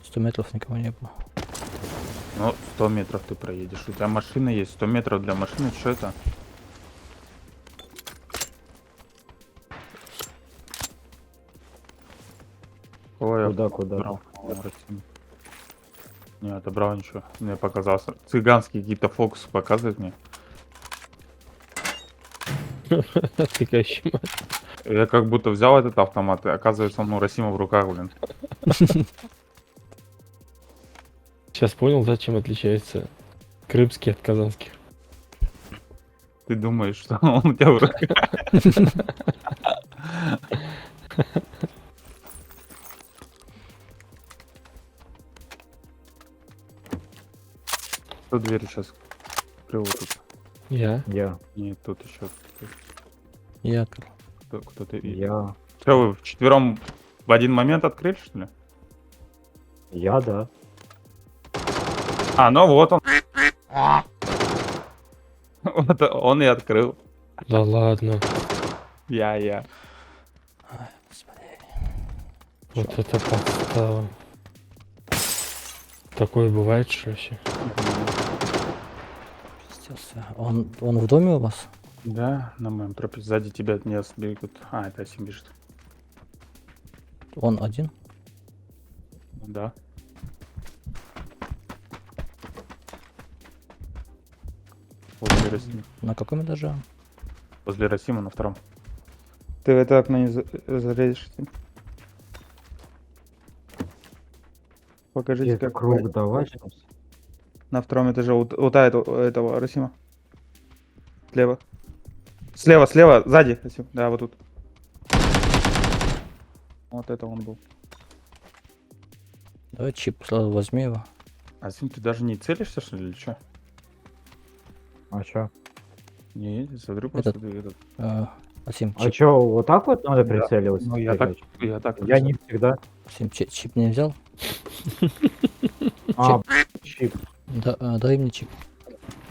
100 метров никого не было. Ну, 100 метров ты проедешь. У тебя машина есть. 100 метров для машины. Что это? Ой, Куда? отобрал. Не отобрал ничего. Мне показался. Цыганские какие-то фокусы показывают мне. Отвлекающий мат. Я как будто взял этот автомат, и оказывается, он у Расима в руках, блин. Сейчас понял, да, чем отличается крымский от казанских. Ты думаешь, что он у тебя в руках? Кто дверь сейчас открыл тут? Я. Нет, тут еще Я открыл. кто-то. Я. Что, вы вчетвером в один момент открыли, что ли? Я, да. А, ну вот он. Вот он и открыл. Да ладно. Я. Ай, господи. Вот это подстава. Такое бывает, что вообще? Пиздец. Он в доме у вас? Да, на моем тропе сзади тебя не бегут. А, это Асим бежит. Он один? Да. Возле Расима. На каком этаже? Возле Расима на втором. Ты в это окно не залезешь. Покажите, как круг давай. на втором этаже у этого Расима. Слева. Слева, сзади. Расим. Да, вот тут. Вот это он был. Давай чип сразу возьми его. Асим, ты даже не целишься, что ли, или что? А чё? Не, смотрю, просто Этот- ты этот. Асим, А чип, чё, вот так вот надо Да. прицеливаться? Ну, я так Я не всегда. Асим, чип не взял? А, чип. Да, дай мне чип.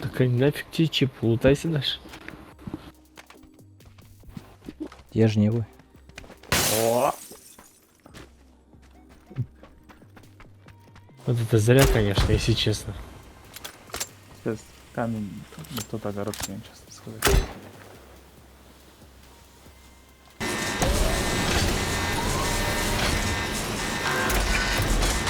Так и нафиг тебе чип, лутайся дальше. Я же не вы. Вот это зря, конечно, если честно. Сейчас камень, тот огород кинет, честно сказать.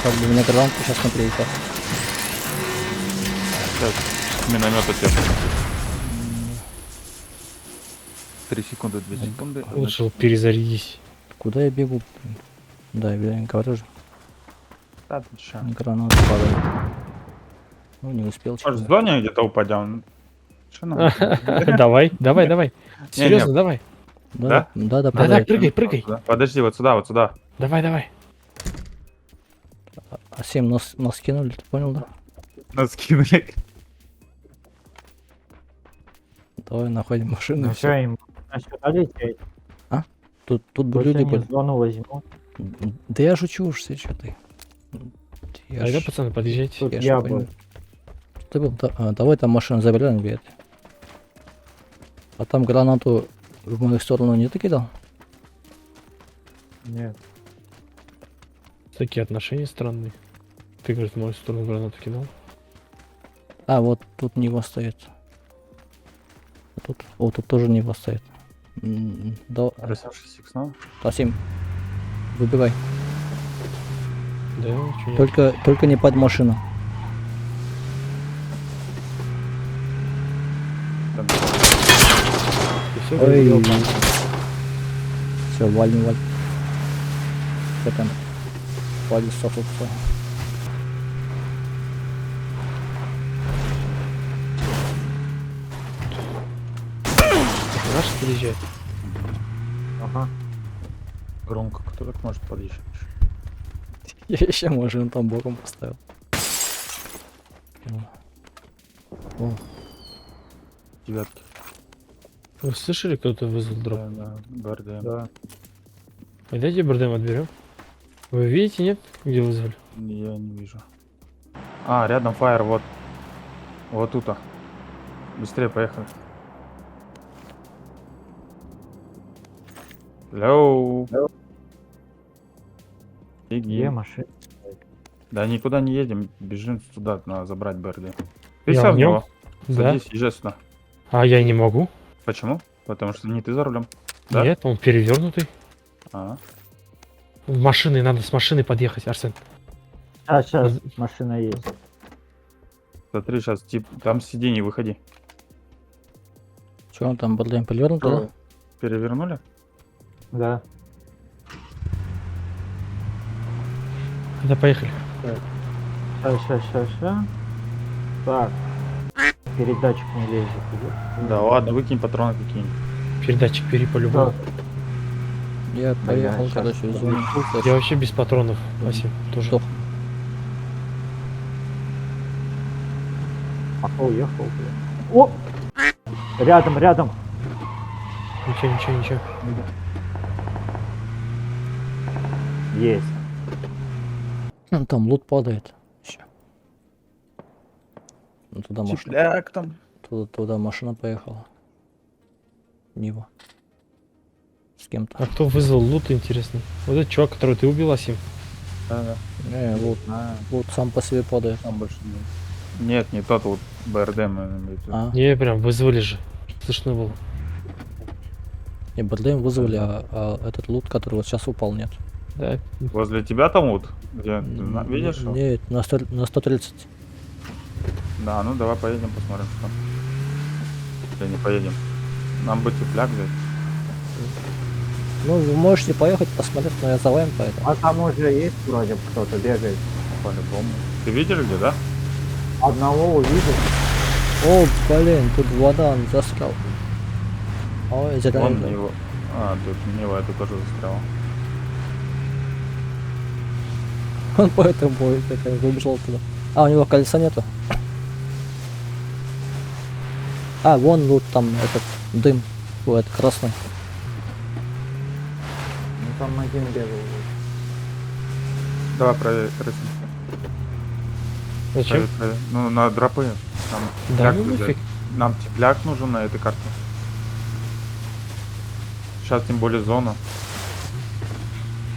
Как бы у меня гранату сейчас на приехал. Сейчас миномета тебе. 3 секунды, 2 секунды. Лучше перезарядись. Куда я бегу? Да, я говорю же. Да, ты чё? Гранату падает. Ну, не успел. Может, в чё-то. зоне где-то упадем? Что нам? Давай. Серьезно, давай. Да, Да, падает. прыгай. Подожди, вот сюда. Давай. Асим, нас кинули, ты понял, да? Нас скинули. Давай находим машину. Ну и всё. всё, им сюда лететь. Тут бы Пусть люди они были. зону возьмут. Да я шучу уж, все, что ты. Я Тогда, ж- пацаны, подъезжайте. Тут я ж я понял. был. Ты был, давай там машину забираем, говорит. А там гранату в мою сторону не ты кидал? Нет. Такие отношения странные. Ты, говорит, в мою сторону гранату кидал. А, вот тут Нива стоит. А тут тоже Нива стоит. Да, Рассевшись снова. Асим, выбивай. Да, чё нет? Только не под машину. Там И всё, Ой. говорю, Все, валим. Что там? Валим сохнуться. наш подъезжает. Ага. громко, кто так может подъезжать? Я еще машину там боком поставил. О, Девятки. Вы слышали, кто-то вызвал дроп? Да, БРДМ. Да. Дайте БРДМ отберем. Вы видите, нет? Где вызвали? Я не вижу. А, рядом фаер, вот. Вот тут. Быстрее поехали. Лоу. Лоу. Беги. Где машина? Да никуда не едем, бежим туда, надо забрать БРД. Ты Я сел в в нем? него? Да. Садись, езжай сюда. А я не могу. Почему? Потому что не ты за рулем. Да? Нет, он перевернутый. А, В машины, надо с машины подъехать, Арсен. Сейчас машина есть. смотри, сейчас тип, там сиденье, выходи. Че он там, блин, повернут, да? Перевернули? Да. Да, поехали. Сейчас. Так. Передатчик не лезет. Да ладно, выкинь патроны какие-нибудь. Передатчик бери по-любому. Я поехал, щас короче, в зону. Я вообще без патронов, Васим, тоже. Сдох. Уехал, блин. О! Рядом. Ничего. Есть. Там лут падает. Еще. Ну, туда машина, Чипляк там. туда машина поехала. Нива. С кем-то. А кто вызвал лут, интересно? Вот этот чувак, которого ты убил, Асим. Да. Не, лут сам по себе падает. Там больше нет. Нет, не тот вот БРД мы имеем в виду. А, Не, прям вызвали же. Слышно было. не, БРДМ вызвали, а этот лут, который вот сейчас упал, нет. Да. Возле тебя там вот? Где? Ты видишь? его? Нет, на 130. Да, ну давай поедем, посмотрим, что там. Или не поедем. Нам бы тепляк взять. Ну, вы можете поехать посмотреть, но я за вами поэтому. А там уже есть вроде кто-то бегает. По-любому. Ты видишь где, да? Одного увидел. О, блин, тут вода, он застрял. Ой, Вон зеленый. его. А, тут Нива, это тоже застрял. Он поэтому такой выбежал туда. А, у него колеса нету. А, вон вот там этот дым. Вот, красный. Ну там один бегал. Давай проверь, Рысин. Зачем? Проверь. Ну, на дропы. Нам Да тепляк ну взять. нафиг. Нам тепляк нужен на этой карте. Сейчас тем более зона.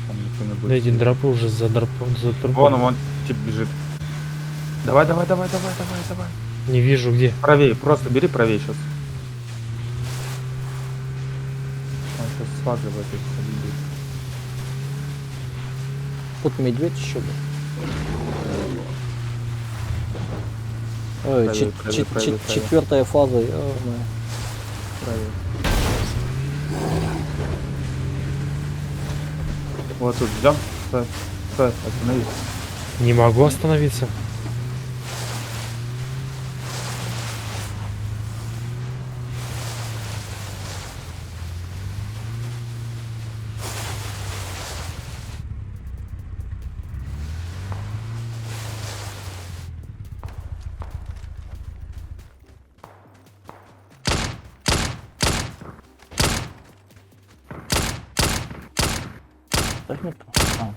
Там никто не будет. Да эти дропы уже за дропом. Вон тип бежит. Давай. Не вижу где. Правее, просто бери правее сейчас. Он сейчас сваливает их. Тут медведь еще был. Ой, Правее. четвертая фаза. ё-моё. Правее. Вот тут ждем. Стой, остановись. Не могу остановиться. Так нет. А,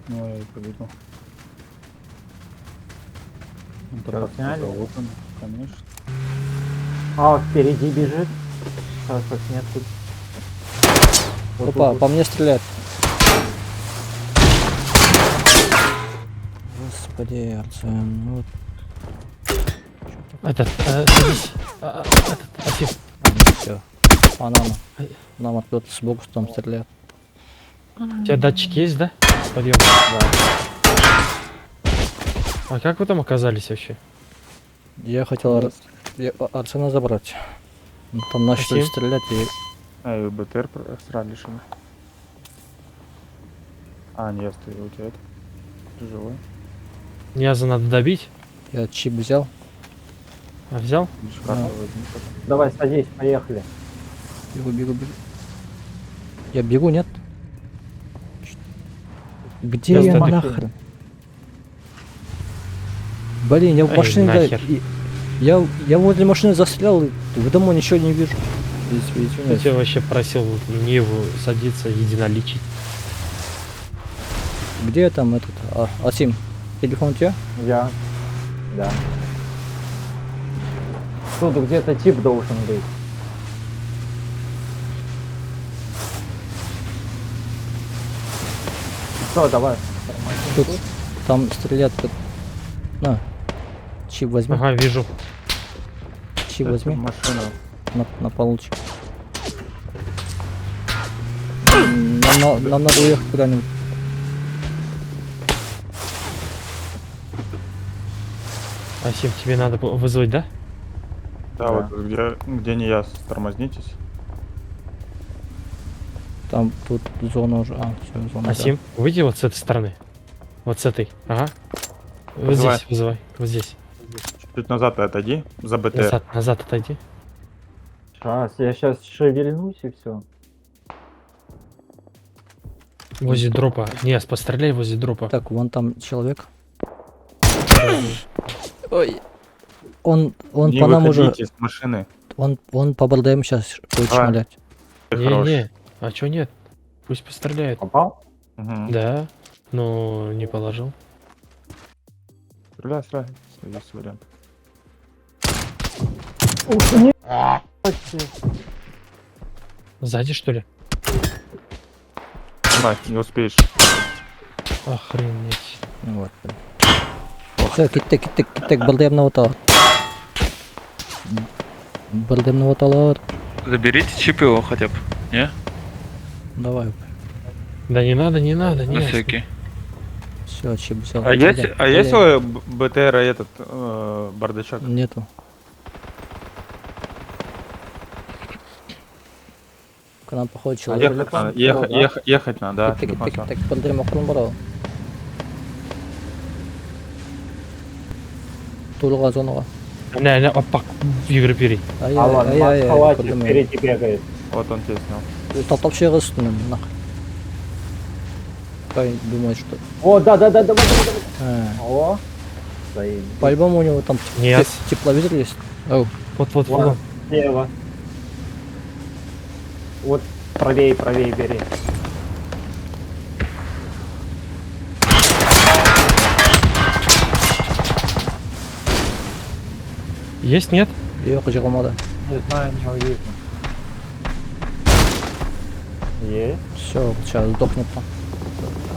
Ну, я и побегу. Что, сняли? Вот он, конечно. А, впереди бежит. Сейчас их нет тут. Вот опа, тут по мне стреляет. Господи, Арсен, ну Этот, садись. Этот, Асим. все. Банана. Нам откуда-то сбоку там стреляют. У тебя датчик есть, да? Подъем. А как вы там оказались вообще? Я хотел Арсена забрать. Ну, там начали Спасибо. стрелять и... А, и БТР срали, что ли? А, нет, ты у тебя это. Ты живой? Ниаза надо добить. Я чип взял. А взял? Видишь, карту возьми потом. Давай, садись, поехали. Бегу. Я бегу, нет? Где Сейчас я дадим. нахрен? Блин, я в Ай, машине... нахер. Я возле машины застрял, и в дому ничего не вижу. Я Извиняюсь. тебя вообще просил в Ниву садиться, единоличить. Где там этот... Асим, телефон у тебя? Да. Тут где-то тип должен быть. Что, давай. Тут, там стрелят. На. Чип возьми. Ага, вижу. Чип Это возьми. машина. На получик. Нам надо уехать куда-нибудь. Асим, тебе надо вызвать, да? Да, Да. вот где не я, тормознитесь. Там тут зона уже. А, все, зона. да. Асим, выйди вот с этой стороны. Вот с этой. Ага. Вот Вызывай. здесь вызывай. Вот здесь. Чуть назад отойди, за БТР. Назад отойди. Сейчас, я сейчас шевельнусь и все. Возле дропа. Не, постреляй возле дропа. Так, вон там человек. Ой. Он Не по нам уже. выходите с машины. Он по БРДМ сейчас будет Давай. шмалять. Ты хорош. Не. А чё нет? Пусть постреляет. Попал? Мгм. Да. Но не положил. Стреляй, стреляй. Есть вариант. Ух, нет. Почти. Сзади, что ли? Давай, не успеешь. Охренеть. Вот. Все, киттек, БРДМ оталар. БРДМ оталар. Заберите чип его хотя бы, не? Давай. Да не надо, не надо, На не. всякий. Все, чип взял. А есть, Идем. а есть Идем. у БТР этот бардачок? Нету. К нам походит человек. Ехать надо, телефон, да? ехать надо, да. Киттек, телефон киттек, БРДМ акылын барау. Тулға зонаға. Не, опак. Игры бери. Алан, маскалатик БРДМ. впереди бегает. снял. Вот он тебя снял. Топтап шыға үстінен нахуй. Кай думает, что... О, да, давай. А, О, заебись. по-любому у него там Нет. тепловизор есть. Оу. Вот. Вон, слева. Вот, правее бери. Есть, нет? Yok жығылмады. Не знаю, не увидел. Есть. Все, сейчас сдохнет там.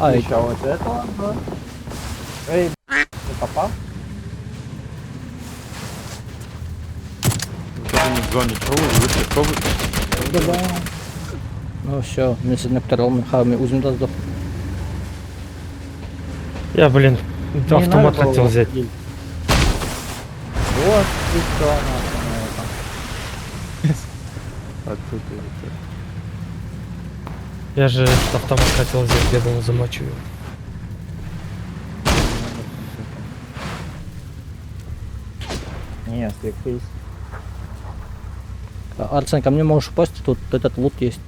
Ай, Еще вот это, да. Эй, ты попал? В зоне, что вы? да. Ну все, мен сіздің втором, мен өзімді сдох. Я, блин, Не автомат надо было хотел взять. убить. Вот, и все, нахуй. Отсюда. Я же автомат хотел взять, я думал, замочу его. Не, свекрись. Арсен, ко мне можешь упасть, тут этот лут есть.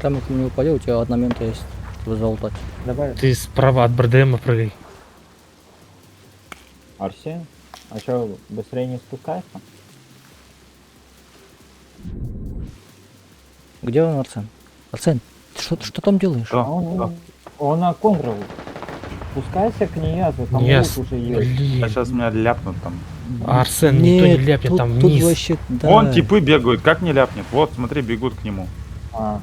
Там к мне упади, у тебя одна мента есть, чтобы залутать. Давай, Ты справа от БРДМа прыгай. Арсен. А что, быстрее не спускайся? Где он, Арсен? Арсен, ты что там делаешь? Да, Он на контрол. Спускайся к Ниязу, там Нет, лут уже есть. блин. Сейчас меня ляпнут там. Арсен, никто не Нет, ляпнет, тут, там тут вниз. вообще, да. Вон типы бегают, как не ляпнет? Вот, смотри, бегут к нему. А,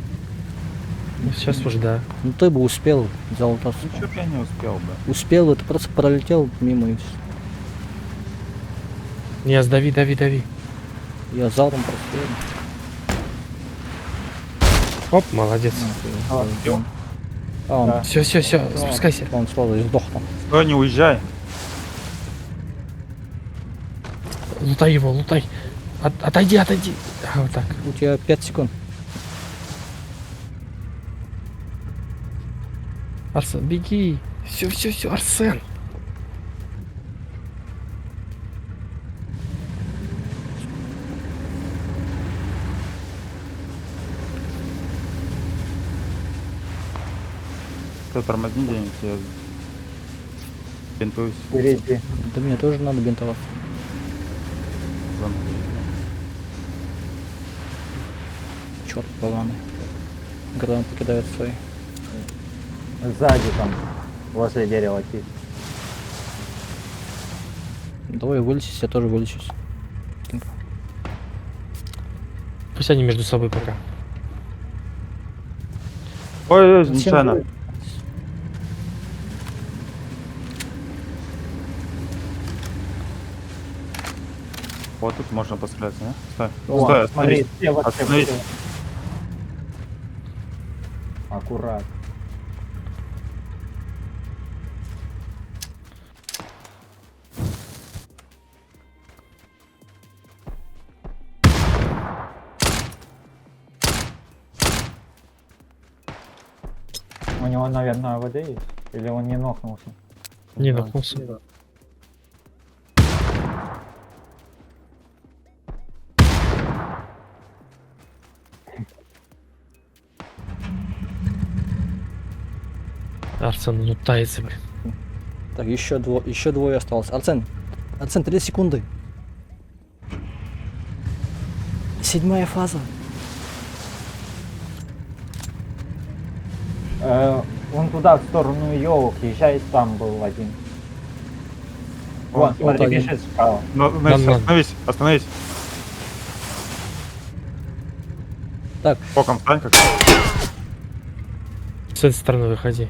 Ну, сейчас уже, да. Ну ты бы успел залутаться. Ну чё б я не успел бы. Успел, это просто пролетел мимо и все. Не, сдави. Я залом просто. Оп, молодец. А, он, Да. Все, спускайся. он сразу сдох там. Стой, не уезжай. Лутай его, лутай. Отойди. А, вот так. У тебя 5 секунд. Арсен, беги. Все, Арсен. Ты тормозни денег, я бинтуюсь. впереди. Да мне тоже надо бинтоваться. Черт, поганый. Гранаты кидают свои. Сзади там, возле дерева тип. Давай вылечись, я тоже вылечусь. Пусть они между собой пока. Ой, Зачем нечаянно. вы- Вот тут можно пострелять, не? Стой. О, Стой, смотри, остановись. слева, слева, Остановись. слева. Аккурат. У него, наверное, АВД есть? Или он не нокнулся? Не Да. нокнулся. Арсен, ну тается, блин. Так, еще двое осталось. Арсен, 3 секунды. 7-я фаза. Вон туда, в сторону елок, езжай, там был один. Вон, вот смотри, один. бежит справа. Остановись, остановись. Так. Боком встань как. С этой стороны выходи.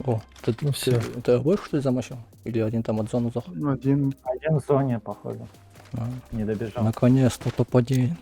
О, ты, Ну всё. ты обоих что ли замочил? Или один там от зоны заходит? Один. Один в зоне, походу. А, Не добежал. наконец-то топ-1.